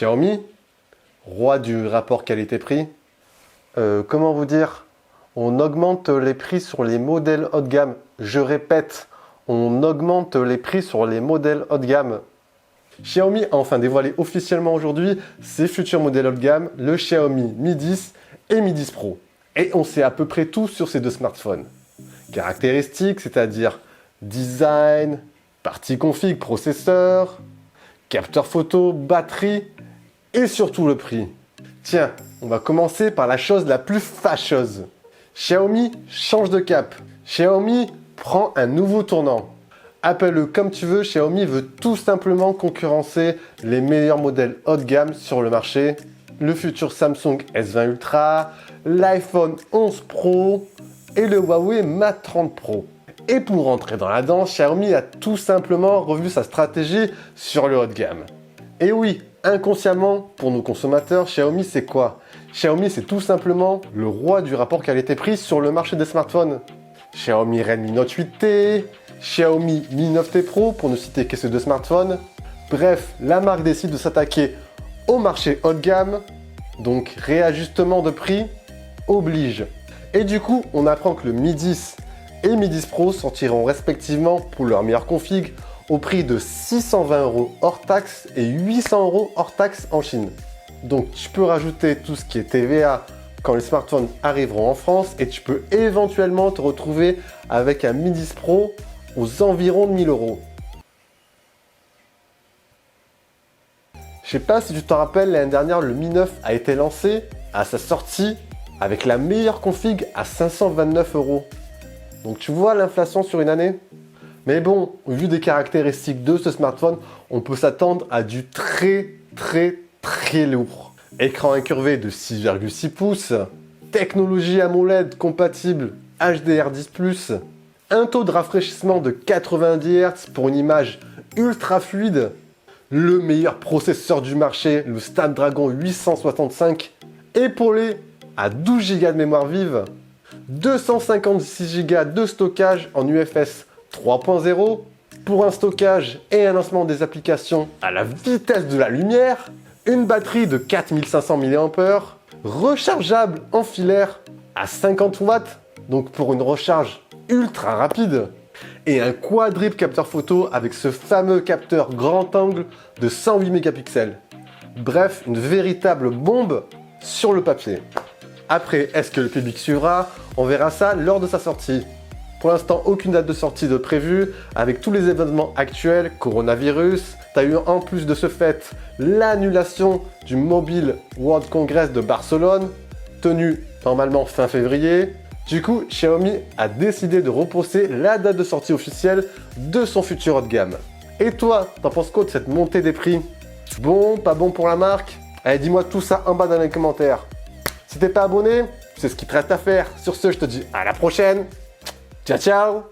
Xiaomi, roi du rapport qualité-prix. Comment vous dire? On augmente les prix sur les modèles haut de gamme. Je répète, on augmente les prix sur les modèles haut de gamme. Xiaomi a enfin dévoilé officiellement aujourd'hui ses futurs modèles haut de gamme, le Xiaomi Mi 10 et Mi 10 Pro. Et on sait à peu près tout sur ces deux smartphones. Caractéristiques, c'est-à-dire design, partie config, processeur, capteur photo, batterie et surtout le prix. Tiens, on va commencer par la chose la plus fâcheuse. Xiaomi change de cap. Xiaomi prend un nouveau tournant. Appelle-le comme tu veux, Xiaomi veut tout simplement concurrencer les meilleurs modèles haut de gamme sur le marché. Le futur Samsung S20 Ultra, l'iPhone 11 Pro et le Huawei Mate 30 Pro. Et pour rentrer dans la danse, Xiaomi a tout simplement revu sa stratégie sur le haut de gamme. Et oui, inconsciemment, pour nos consommateurs, Xiaomi c'est quoi? Xiaomi c'est tout simplement le roi du rapport qualité-prix sur le marché des smartphones. Xiaomi Redmi Note 8T, Xiaomi Mi 9T Pro pour ne citer que ces deux smartphones. Bref, la marque décide de s'attaquer au marché haut de gamme, donc réajustement de prix oblige. Et du coup, on apprend que le Mi 10 et Mi 10 Pro sortiront respectivement pour leur meilleure config au prix de 620 € hors taxe et 800 € hors taxe en Chine. Donc tu peux rajouter tout ce qui est TVA quand les smartphones arriveront en France et tu peux éventuellement te retrouver avec un Mi 10 Pro aux environs de 1000 €. Je sais pas si tu t'en rappelles, l'année dernière, le Mi 9 a été lancé à sa sortie avec la meilleure config à 529 €. Donc tu vois l'inflation sur une année? Mais bon, vu des caractéristiques de ce smartphone, on peut s'attendre à du très lourd. Écran incurvé de 6,6 pouces, technologie AMOLED compatible HDR10+, un taux de rafraîchissement de 90 Hz pour une image ultra fluide, le meilleur processeur du marché, le Snapdragon 865, épaulé à 12 Go de mémoire vive, 256 Go de stockage en UFS 3.0 pour un stockage et un lancement des applications à la vitesse de la lumière, une batterie de 4500 mAh, rechargeable en filaire à 50 watts, donc pour une recharge ultra rapide, et un quadruple capteur photo avec ce fameux capteur grand angle de 108 mégapixels. Bref, une véritable bombe sur le papier. Après, est-ce que le public suivra? On verra ça lors de sa sortie. Pour l'instant, aucune date de sortie de prévue. Avec tous les événements actuels, coronavirus, tu as eu en plus de ce fait l'annulation du Mobile World Congress de Barcelone, tenu normalement fin février. Du coup, Xiaomi a décidé de repousser la date de sortie officielle de son futur haut de gamme. Et toi, t'en penses quoi de cette montée des prix? Bon, pas bon pour la marque? Allez, dis-moi tout ça en bas dans les commentaires. Si t'es pas abonné, c'est ce qu'il te reste à faire. Sur ce, je te dis à la prochaine. Ciao, ciao!